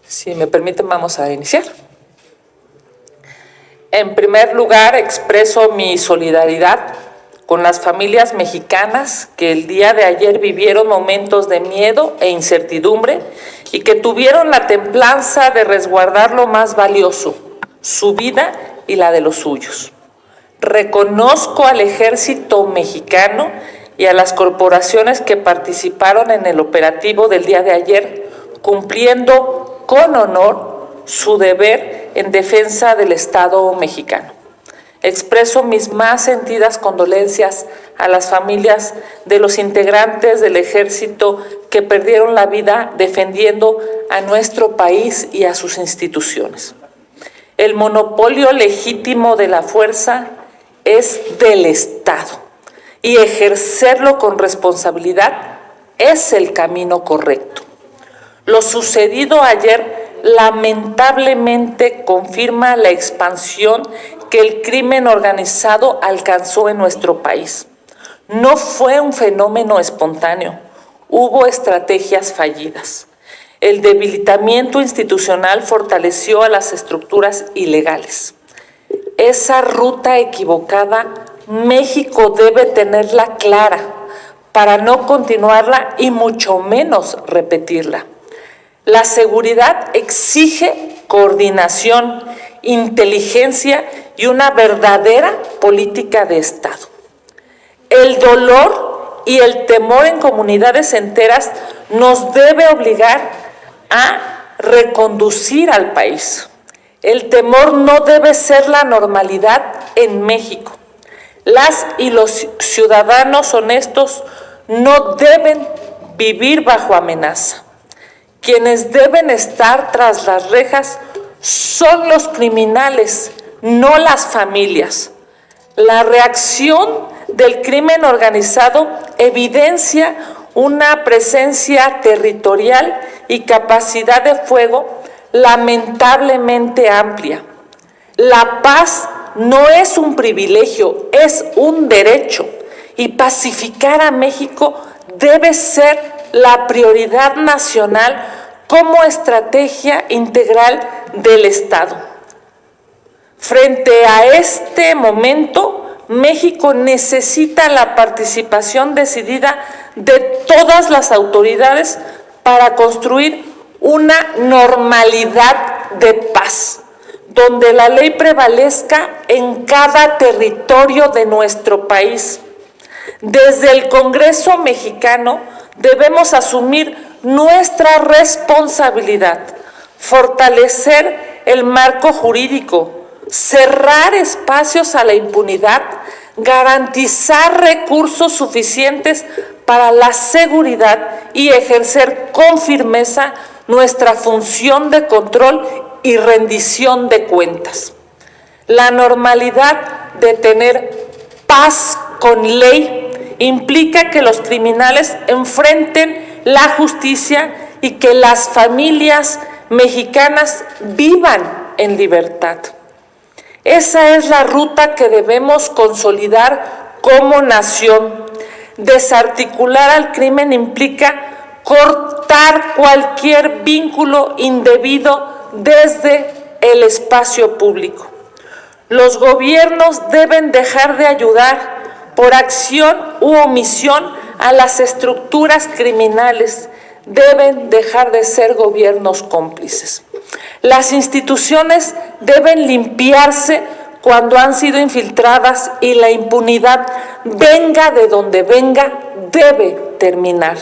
Si me permiten, vamos a iniciar. En primer lugar, expreso mi solidaridad con las familias mexicanas que el día de ayer vivieron momentos de miedo e incertidumbre y que tuvieron la templanza de resguardar lo más valioso, su vida y la de los suyos. Reconozco al ejército mexicano y a las corporaciones que participaron en el operativo del día de ayer, cumpliendo con honor su deber en defensa del Estado mexicano. Expreso mis más sentidas condolencias a las familias de los integrantes del ejército que perdieron la vida defendiendo a nuestro país y a sus instituciones. El monopolio legítimo de la fuerza es del Estado y ejercerlo con responsabilidad es el camino correcto. Lo sucedido ayer lamentablemente confirma la expansión que el crimen organizado alcanzó en nuestro país. No fue un fenómeno espontáneo, hubo estrategias fallidas. El debilitamiento institucional fortaleció a las estructuras ilegales. Esa ruta equivocada, México debe tenerla clara para no continuarla y mucho menos repetirla. La seguridad exige coordinación, inteligencia y una verdadera política de Estado. El dolor y el temor en comunidades enteras nos debe obligar a reconducir al país. El temor no debe ser la normalidad en México. Las y los ciudadanos honestos no deben vivir bajo amenaza. Quienes deben estar tras las rejas son los criminales, no las familias. La reacción del crimen organizado evidencia una presencia territorial y capacidad de fuego lamentablemente amplia. La paz no es un privilegio, es un derecho, y pacificar a México debe ser la prioridad nacional como estrategia integral del Estado. Frente a este momento, México necesita la participación decidida de todas las autoridades para construir una normalidad de paz, donde la ley prevalezca en cada territorio de nuestro país. Desde el Congreso mexicano debemos asumir nuestra responsabilidad, fortalecer el marco jurídico, cerrar espacios a la impunidad, garantizar recursos suficientes para la seguridad y ejercer con firmeza nuestra función de control y rendición de cuentas. La normalidad de tener paz con ley implica que los criminales enfrenten la justicia y que las familias mexicanas vivan en libertad. Esa es la ruta que debemos consolidar como nación. Desarticular al crimen implica cortar cualquier vínculo indebido desde el espacio público. Los gobiernos deben dejar de ayudar por acción u omisión a las estructuras criminales. Deben dejar de ser gobiernos cómplices. Las instituciones deben limpiarse cuando han sido infiltradas y la impunidad, venga de donde venga, debe terminar.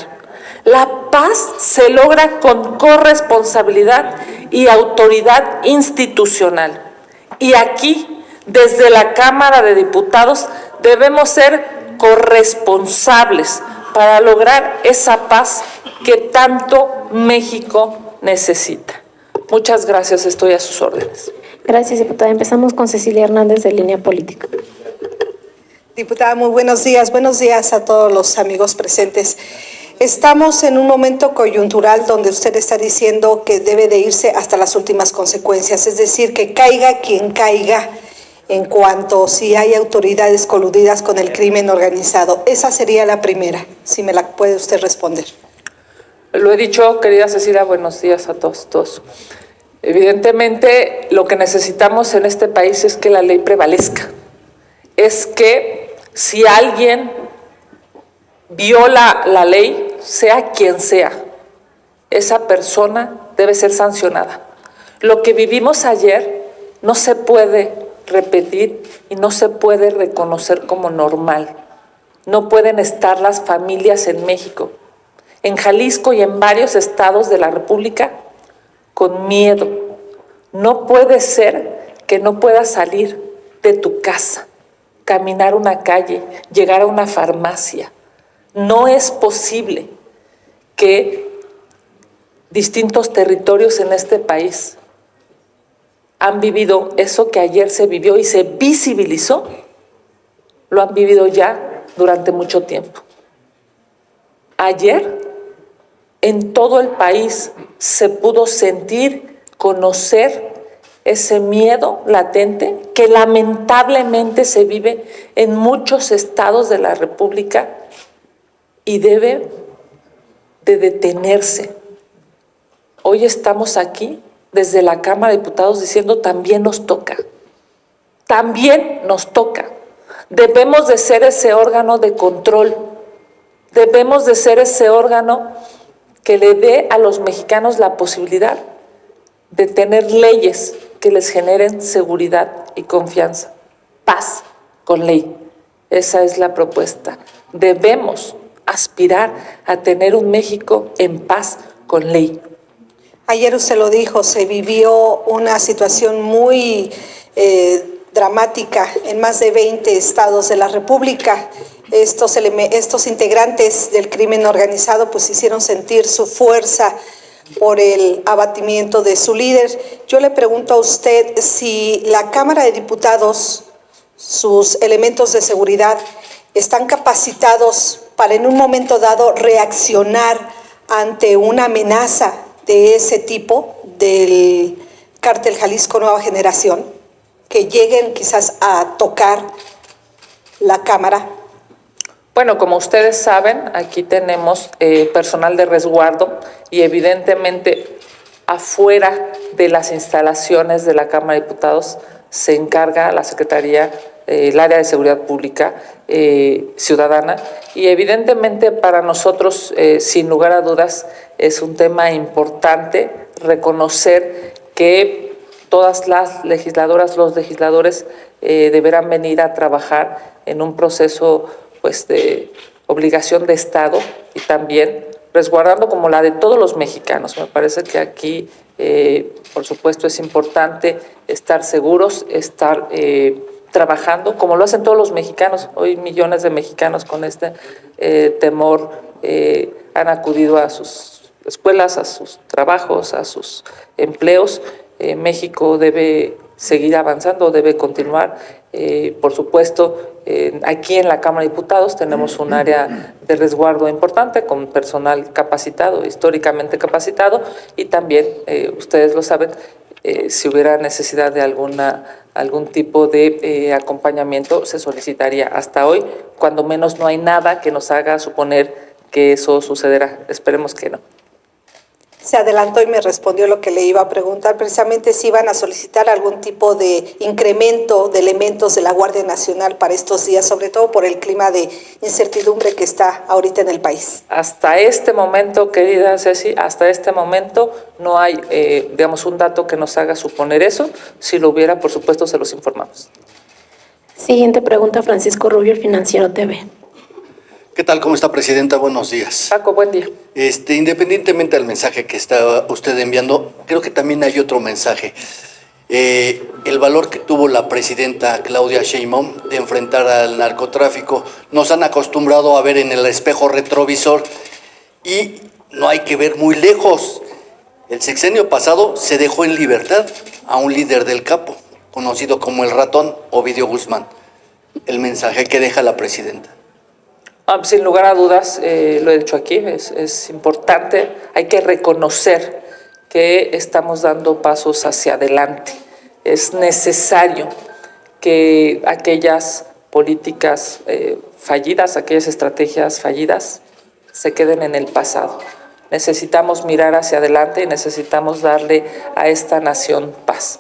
La paz se logra con corresponsabilidad y autoridad institucional. Y aquí, desde la Cámara de Diputados, debemos ser corresponsables para lograr esa paz que tanto México necesita. Muchas gracias, estoy a sus órdenes. Gracias, diputada. Empezamos con Cecilia Hernández, de Línea Política. Diputada, muy buenos días. Buenos días a todos los amigos presentes. Estamos en un momento coyuntural donde usted está diciendo que debe de irse hasta las últimas consecuencias, es decir, que caiga quien caiga en cuanto si hay autoridades coludidas con el crimen organizado. Esa sería la primera, si me la puede usted responder. Lo he dicho, querida Cecilia, buenos días a todos. Evidentemente, lo que necesitamos en este país es que la ley prevalezca. Es que si alguien viola la ley, sea quien sea, esa persona debe ser sancionada. Lo que vivimos ayer no se puede repetir y no se puede reconocer como normal. No pueden estar las familias en México, en Jalisco y en varios estados de la República con miedo. No puede ser que no puedas salir de tu casa, caminar una calle, llegar a una farmacia. No es posible que distintos territorios en este país han vivido eso que ayer se vivió y se visibilizó, lo han vivido ya durante mucho tiempo. Ayer, en todo el país, se pudo sentir, conocer ese miedo latente que lamentablemente se vive en muchos estados de la República y debe de detenerse. Hoy estamos aquí desde la Cámara de Diputados diciendo también nos toca. Debemos de ser ese órgano de control, debemos de ser ese órgano que le dé a los mexicanos la posibilidad de tener leyes que les generen seguridad y confianza, paz con ley. Esa es la propuesta. Debemos aspirar a tener un México en paz con ley. Ayer usted lo dijo, se vivió una situación muy dramática en más de 20 estados de la República. Estos integrantes del crimen organizado pues hicieron sentir su fuerza por el abatimiento de su líder. Yo le pregunto a usted si la Cámara de Diputados, sus elementos de seguridad, están capacitados para en un momento dado reaccionar ante una amenaza de ese tipo del Cártel Jalisco Nueva Generación, que lleguen quizás a tocar la Cámara. Bueno, como ustedes saben, aquí tenemos personal de resguardo y evidentemente afuera de las instalaciones de la Cámara de Diputados se encarga la Secretaría, el área de Seguridad Pública Ciudadana, y evidentemente para nosotros, sin lugar a dudas, es un tema importante reconocer que todas las legisladoras, los legisladores deberán venir a trabajar en un proceso pues de obligación de Estado y también resguardando como la de todos los mexicanos. Me parece que aquí, por supuesto, es importante estar seguros, estar trabajando, como lo hacen todos los mexicanos. Hoy millones de mexicanos con este temor han acudido a sus escuelas, a sus trabajos, a sus empleos. México debe seguir avanzando, debe continuar. Por supuesto, aquí en la Cámara de Diputados tenemos un área de resguardo importante con personal capacitado, históricamente capacitado, y también, ustedes lo saben, si hubiera necesidad de algún tipo de acompañamiento, se solicitaría. Hasta hoy, cuando menos, no hay nada que nos haga suponer que eso sucederá. Esperemos que no. Se adelantó y me respondió lo que le iba a preguntar, precisamente si iban a solicitar algún tipo de incremento de elementos de la Guardia Nacional para estos días, sobre todo por el clima de incertidumbre que está ahorita en el país. Hasta este momento, querida Ceci, hasta este momento no hay, un dato que nos haga suponer eso. Si lo hubiera, por supuesto, se los informamos. Siguiente pregunta, Francisco Rubio, El Financiero TV. ¿Qué tal? ¿Cómo está, Presidenta? Buenos días. Paco, buen día. Independientemente del mensaje que está usted enviando, creo que también hay otro mensaje. El valor que tuvo la Presidenta Claudia Sheinbaum de enfrentar al narcotráfico. Nos han acostumbrado a ver en el espejo retrovisor y no hay que ver muy lejos. El sexenio pasado se dejó en libertad a un líder del Capo, conocido como el Ratón, Ovidio Guzmán. El mensaje que deja la Presidenta. Sin lugar a dudas, lo he dicho aquí, es importante, hay que reconocer que estamos dando pasos hacia adelante. Es necesario que aquellas políticas fallidas, aquellas estrategias fallidas, se queden en el pasado. Necesitamos mirar hacia adelante y necesitamos darle a esta nación paz.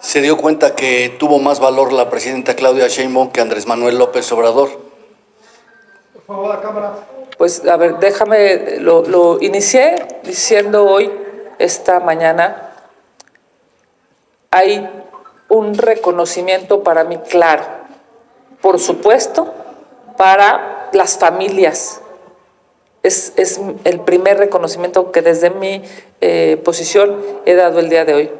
¿Se dio cuenta que tuvo más valor la presidenta Claudia Sheinbaum que Andrés Manuel López Obrador? Por favor, la cámara. Pues a ver, déjame, lo inicié diciendo hoy, esta mañana, hay un reconocimiento para mí claro, por supuesto, para las familias. Es el primer reconocimiento que desde mi posición he dado el día de hoy.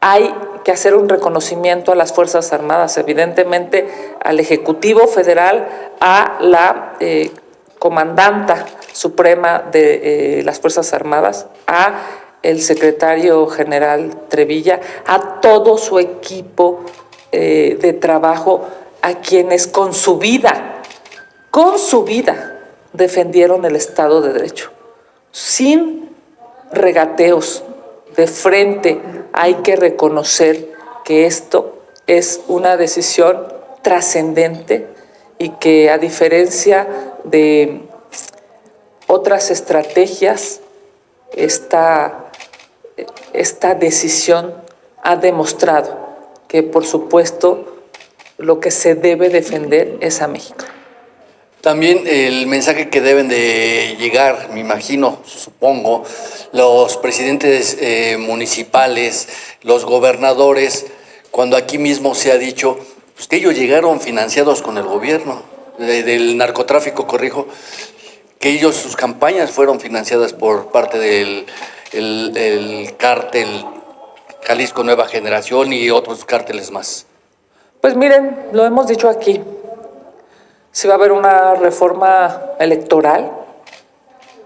Hay que hacer un reconocimiento a las Fuerzas Armadas, evidentemente al Ejecutivo Federal, a la comandanta suprema de las Fuerzas Armadas, a el secretario general Trevilla, a todo su equipo de trabajo, a quienes con su vida, defendieron el Estado de Derecho, sin regateos, de frente. Hay que reconocer que esto es una decisión trascendente y que, a diferencia de otras estrategias, esta decisión ha demostrado que, por supuesto, lo que se debe defender es a México. También el mensaje que deben de llegar, me imagino, supongo, los presidentes municipales, los gobernadores, cuando aquí mismo se ha dicho pues, que ellos llegaron financiados con el gobierno, del narcotráfico, corrijo, que ellos, sus campañas fueron financiadas por parte del el cártel Jalisco Nueva Generación y otros cárteles más. Pues miren, lo hemos dicho aquí. Si va a haber una reforma electoral,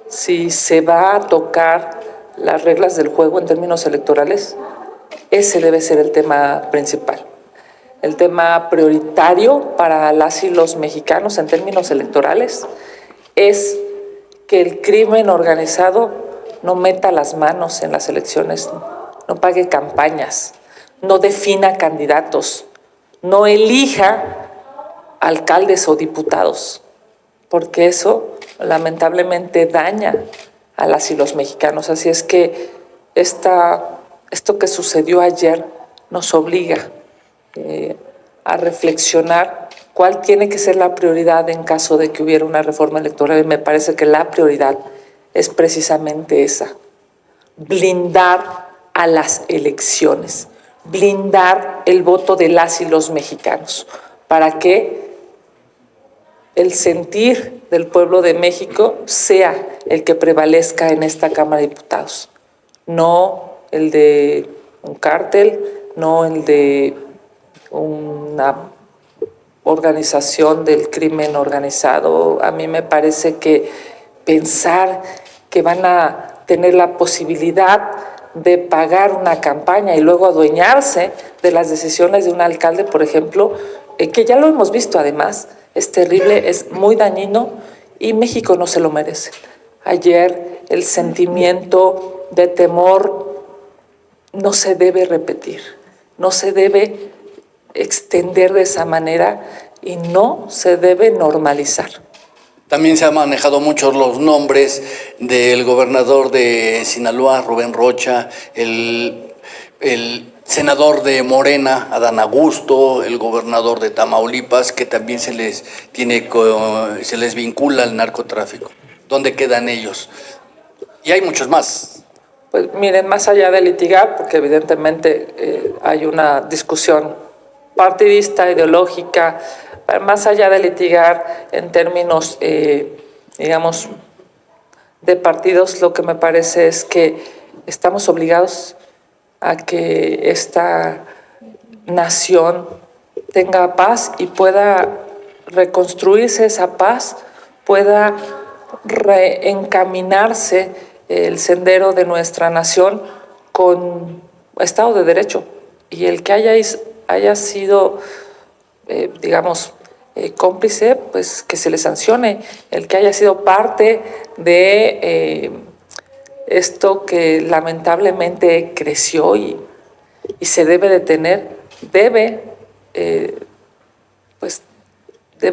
si se va a tocar las reglas del juego en términos electorales, ese debe ser el tema principal. El tema prioritario para las y los mexicanos en términos electorales es que el crimen organizado no meta las manos en las elecciones, no pague campañas, no defina candidatos, no elija alcaldes o diputados, porque eso lamentablemente daña a las y los mexicanos. Así es que esto que sucedió ayer nos obliga a reflexionar cuál tiene que ser la prioridad en caso de que hubiera una reforma electoral. Y me parece que la prioridad es precisamente esa: blindar a las elecciones, blindar el voto de las y los mexicanos, para que el sentir del pueblo de México sea el que prevalezca en esta Cámara de Diputados, no el de un cártel, no el de una organización del crimen organizado. A mí me parece que pensar que van a tener la posibilidad de pagar una campaña y luego adueñarse de las decisiones de un alcalde, por ejemplo, que ya lo hemos visto además, es terrible, es muy dañino y México no se lo merece. Ayer el sentimiento de temor no se debe repetir, no se debe extender de esa manera y no se debe normalizar. También se han manejado muchos los nombres del gobernador de Sinaloa, Rubén Rocha, el senador de Morena, Adán Augusto, el gobernador de Tamaulipas, que también se les vincula al narcotráfico. ¿Dónde quedan ellos? Y hay muchos más. Pues miren, más allá de litigar, porque evidentemente hay una discusión partidista, ideológica, más allá de litigar en términos, digamos, de partidos, lo que me parece es que estamos obligados a que esta nación tenga paz y pueda reconstruirse esa paz, pueda reencaminarse el sendero de nuestra nación con Estado de Derecho. Y el que haya sido, digamos, cómplice, pues que se le sancione. El que haya sido parte de esto que lamentablemente creció y se debe detener, debe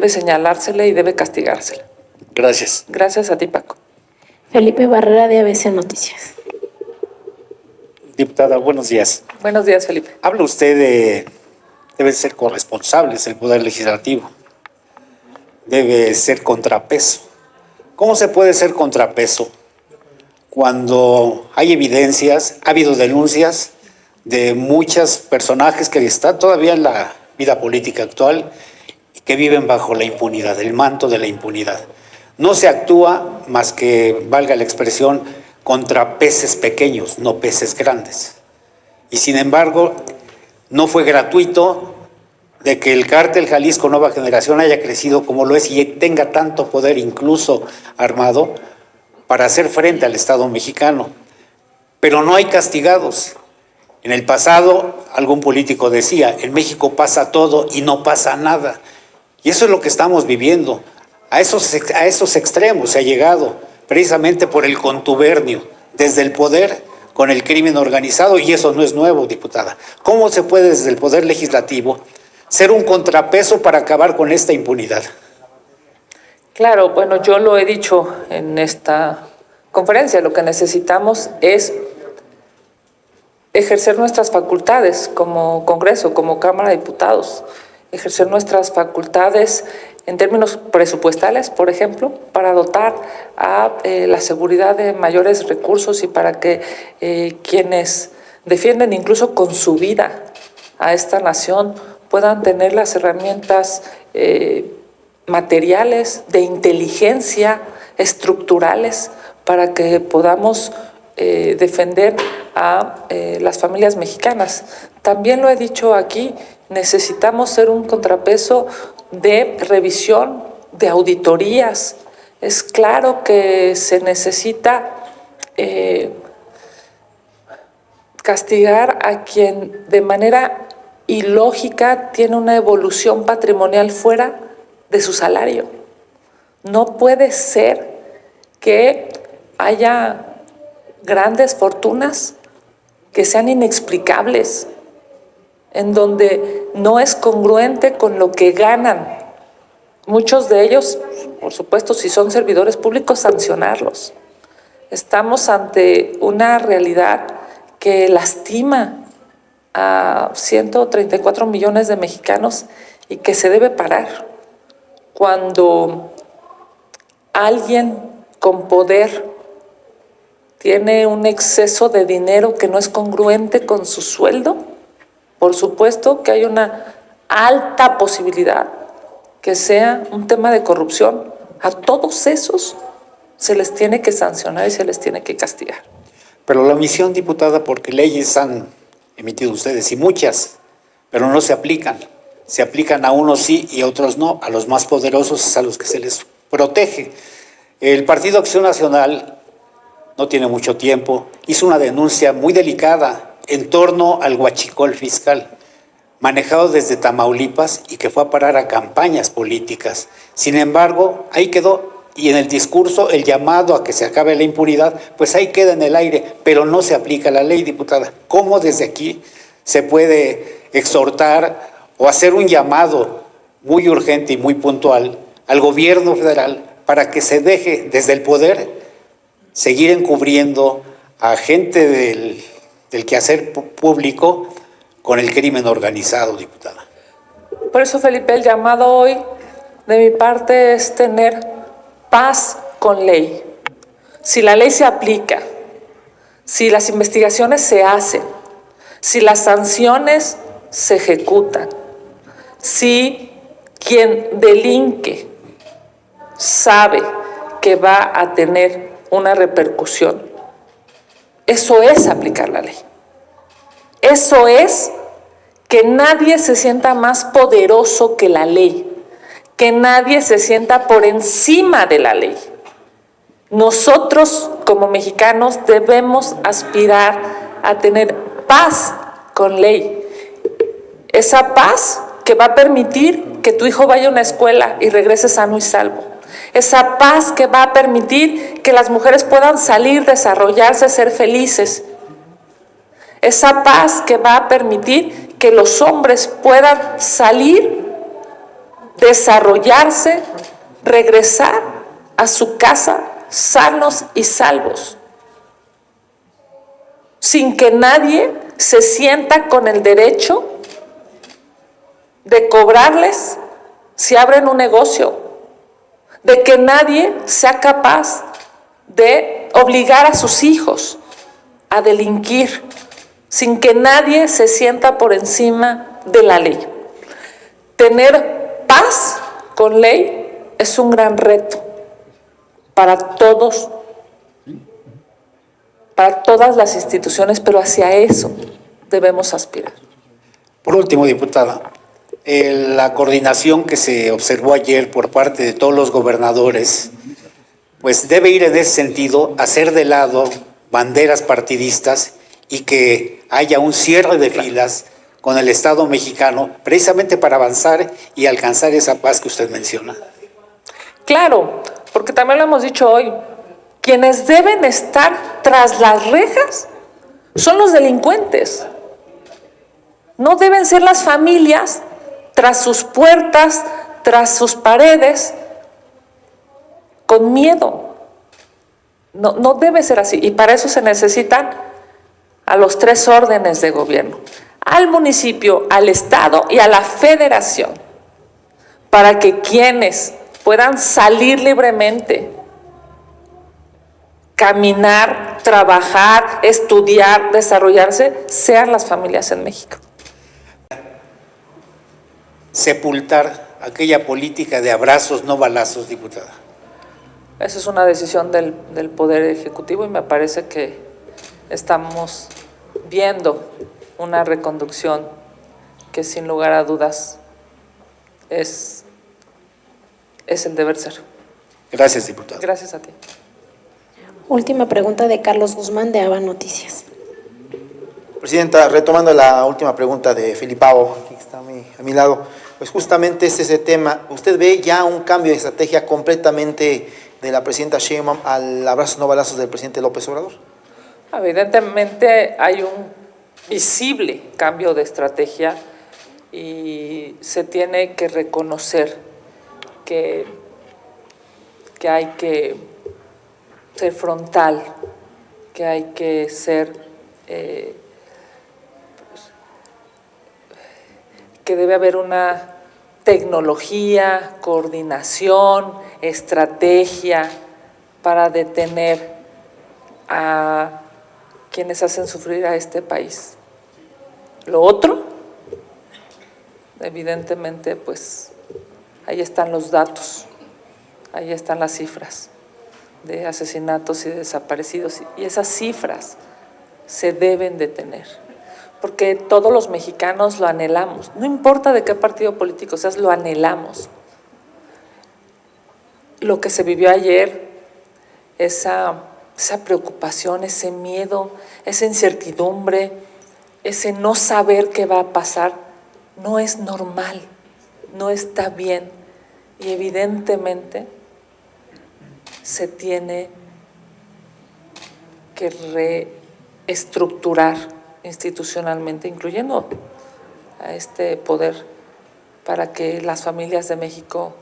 señalársele y debe castigársele. Gracias. Gracias a ti, Paco. Felipe Barrera, de ABC Noticias. Diputada, buenos días. Buenos días, Felipe. Habla usted de debe ser corresponsables el Poder Legislativo, debe ser contrapeso. ¿Cómo se puede ser contrapeso cuando hay evidencias, ha habido denuncias de muchos personajes que están todavía en la vida política actual y que viven bajo la impunidad, el manto de la impunidad? No se actúa más que, valga la expresión, contra peces pequeños, no peces grandes. Y sin embargo, no fue gratuito de que el cártel Jalisco Nueva Generación haya crecido como lo es y tenga tanto poder, incluso armado, para hacer frente al Estado mexicano. Pero no hay castigados. En el pasado, algún político decía, en México pasa todo y no pasa nada. Y eso es lo que estamos viviendo. A esos extremos se ha llegado, precisamente por el contubernio, desde el poder con el crimen organizado, y eso no es nuevo, diputada. ¿Cómo se puede desde el Poder Legislativo ser un contrapeso para acabar con esta impunidad? Claro, bueno, yo lo he dicho en esta conferencia, lo que necesitamos es ejercer nuestras facultades como Congreso, como Cámara de Diputados, ejercer nuestras facultades en términos presupuestales, por ejemplo, para dotar a la seguridad de mayores recursos y para que quienes defienden incluso con su vida a esta nación puedan tener las herramientas materiales, de inteligencia, estructurales, para que podamos defender a las familias mexicanas. También lo he dicho aquí, necesitamos ser un contrapeso de revisión, de auditorías. Es claro que se necesita castigar a quien de manera ilógica tiene una evolución patrimonial fuera de su salario. No puede ser que haya grandes fortunas que sean inexplicables, en donde no es congruente con lo que ganan. Muchos de ellos, por supuesto, si son servidores públicos, sancionarlos. Estamos ante una realidad que lastima a 134 millones de mexicanos y que se debe parar. Cuando alguien con poder tiene un exceso de dinero que no es congruente con su sueldo, por supuesto que hay una alta posibilidad que sea un tema de corrupción. A todos esos se les tiene que sancionar y se les tiene que castigar. Pero la omisión, diputada, porque leyes han emitido ustedes y muchas, pero no se aplican. Se aplican a unos sí y a otros no. A los más poderosos es a los que se les protege. El Partido Acción Nacional, no tiene mucho tiempo, hizo una denuncia muy delicada en torno al huachicol fiscal, manejado desde Tamaulipas y que fue a parar a campañas políticas. Sin embargo, ahí quedó, y en el discurso el llamado a que se acabe la impunidad, pues ahí queda en el aire, pero no se aplica la ley, diputada. ¿Cómo desde aquí se puede exhortar o hacer un llamado muy urgente y muy puntual al gobierno federal para que se deje desde el poder seguir encubriendo a gente del quehacer público con el crimen organizado, diputada? Por eso, Felipe, el llamado hoy de mi parte es tener paz con ley. Si la ley se aplica, si las investigaciones se hacen, si las sanciones se ejecutan, si quien delinque sabe que va a tener una repercusión, eso es aplicar la ley. Eso es que nadie se sienta más poderoso que la ley, que nadie se sienta por encima de la ley. Nosotros, como mexicanos, debemos aspirar a tener paz con ley. Esa paz que va a permitir que tu hijo vaya a una escuela y regrese sano y salvo. Esa paz que va a permitir que las mujeres puedan salir, desarrollarse, ser felices. Esa paz que va a permitir que los hombres puedan salir, desarrollarse, regresar a su casa sanos y salvos, sin que nadie se sienta con el derecho de cobrarles si abren un negocio, de que nadie sea capaz de obligar a sus hijos a delinquir, sin que nadie se sienta por encima de la ley. Tener paz con ley es un gran reto para todos, para todas las instituciones, pero hacia eso debemos aspirar. Por último, diputada, la coordinación que se observó ayer por parte de todos los gobernadores, pues debe ir en ese sentido, hacer de lado banderas partidistas y que haya un cierre de filas con el Estado mexicano, precisamente para avanzar y alcanzar esa paz que usted menciona. Claro, porque también lo hemos dicho hoy, quienes deben estar tras las rejas son los delincuentes. No deben ser las familias tras sus puertas, tras sus paredes, con miedo. No debe ser así. Y para eso se necesitan a los 3 órdenes de gobierno: al municipio, al Estado y a la Federación, para que quienes puedan salir libremente, caminar, trabajar, estudiar, desarrollarse, sean las familias en México. Sepultar aquella política de abrazos, no balazos, diputada. Esa es una decisión del Poder Ejecutivo y me parece que estamos viendo una reconducción que sin lugar a dudas es el deber ser. Gracias, diputada. Gracias a ti. Última pregunta de Carlos Guzmán de ABA Noticias. Presidenta, retomando la última pregunta de Felipao, que está a mi lado, pues justamente es ese tema. ¿Usted ve ya un cambio de estrategia completamente de la presidenta Sheinbaum al abrazos no balazos del presidente López Obrador? Evidentemente hay un visible cambio de estrategia y se tiene que reconocer que hay que ser frontal, que hay que ser, que debe haber una tecnología, coordinación, estrategia para detener a quienes hacen sufrir a este país. Lo otro, evidentemente, pues ahí están los datos, ahí están las cifras de asesinatos y desaparecidos, y esas cifras se deben detener, porque todos los mexicanos lo anhelamos, no importa de qué partido político seas, lo anhelamos. Lo que se vivió ayer, esa preocupación, ese miedo, esa incertidumbre, ese no saber qué va a pasar, no es normal, no está bien, y evidentemente se tiene que reestructurar institucionalmente, incluyendo a este poder, para que las familias de México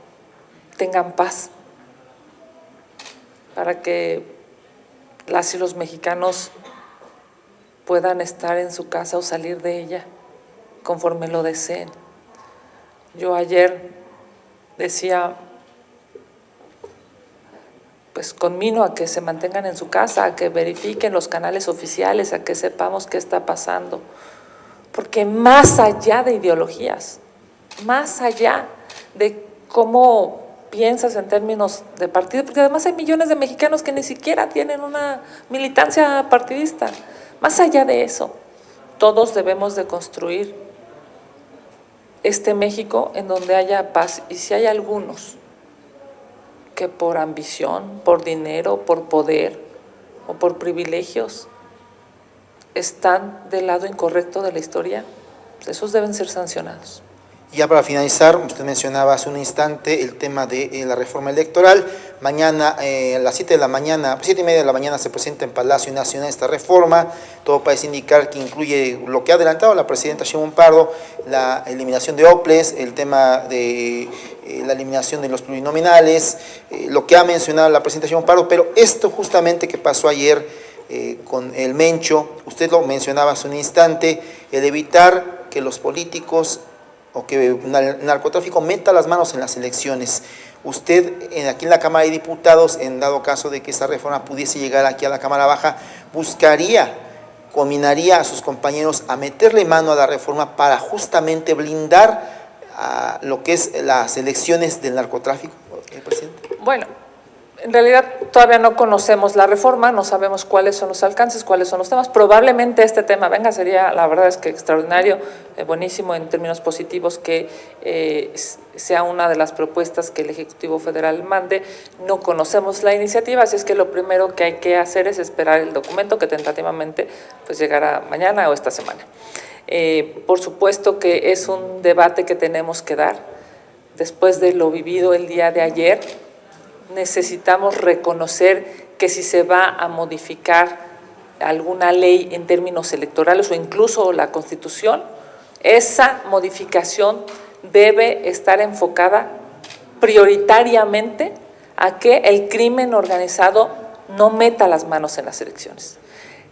tengan paz, para que las y los mexicanos puedan estar en su casa o salir de ella conforme lo deseen. Yo ayer decía, pues conmino a que se mantengan en su casa, a que verifiquen los canales oficiales, a que sepamos qué está pasando, porque más allá de ideologías, más allá de cómo piensas en términos de partido, porque además hay millones de mexicanos que ni siquiera tienen una militancia partidista, más allá de eso, todos debemos de construir este México en donde haya paz, y si hay algunos que por ambición, por dinero, por poder o por privilegios están del lado incorrecto de la historia, pues esos deben ser sancionados. Y ya para finalizar, usted mencionaba hace un instante el tema de la reforma electoral. Mañana, a las 7 de la mañana, 7:30 de la mañana se presenta en Palacio Nacional esta reforma. Todo parece indicar que incluye lo que ha adelantado la presidenta Sheinbaum Pardo, la eliminación de OPLES, el tema de la eliminación de los plurinominales, lo que ha mencionado la presidenta Sheinbaum Pardo, pero esto justamente que pasó ayer con el Mencho, usted lo mencionaba hace un instante, el evitar que los políticos o que el narcotráfico meta las manos en las elecciones. Usted, aquí en la Cámara de Diputados, en dado caso de que esta reforma pudiese llegar aquí a la Cámara Baja, combinaría a sus compañeros a meterle mano a la reforma para justamente blindar a lo que es las elecciones del narcotráfico, presidente. Bueno, en realidad todavía no conocemos la reforma, no sabemos cuáles son los alcances, cuáles son los temas. Probablemente este tema venga, sería, la verdad es que extraordinario, buenísimo en términos positivos que sea una de las propuestas que el Ejecutivo Federal mande. No conocemos la iniciativa, así es que lo primero que hay que hacer es esperar el documento que tentativamente pues llegará mañana o esta semana. Por supuesto que es un debate que tenemos que dar después de lo vivido el día de ayer. Necesitamos reconocer que si se va a modificar alguna ley en términos electorales o incluso la Constitución, esa modificación debe estar enfocada prioritariamente a que el crimen organizado no meta las manos en las elecciones.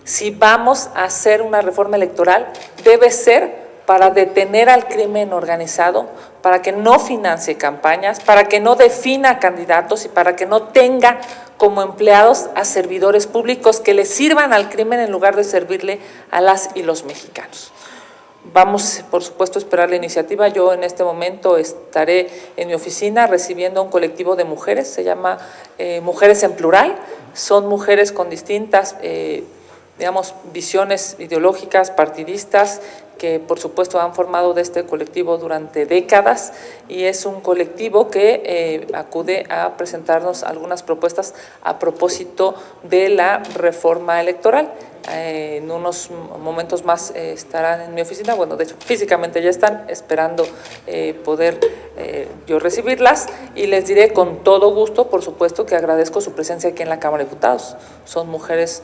Si vamos a hacer una reforma electoral, debe ser para detener al crimen organizado, para que no financie campañas, para que no defina candidatos y para que no tenga como empleados a servidores públicos que le sirvan al crimen en lugar de servirle a las y los mexicanos. Vamos, por supuesto, a esperar la iniciativa. Yo en este momento estaré en mi oficina recibiendo a un colectivo de mujeres, se llama Mujeres en Plural. Son mujeres con distintas, digamos, visiones ideológicas, partidistas, que por supuesto han formado de este colectivo durante décadas y es un colectivo que acude a presentarnos algunas propuestas a propósito de la reforma electoral. En unos momentos más estarán en mi oficina, bueno, de hecho físicamente ya están esperando poder yo recibirlas y les diré con todo gusto, por supuesto, que agradezco su presencia aquí en la Cámara de Diputados. Son mujeres,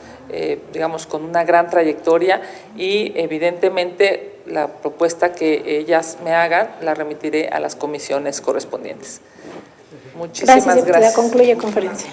digamos, con una gran trayectoria y evidentemente la propuesta que ellas me hagan la remitiré a las comisiones correspondientes. Muchísimas gracias. Concluye conferencia.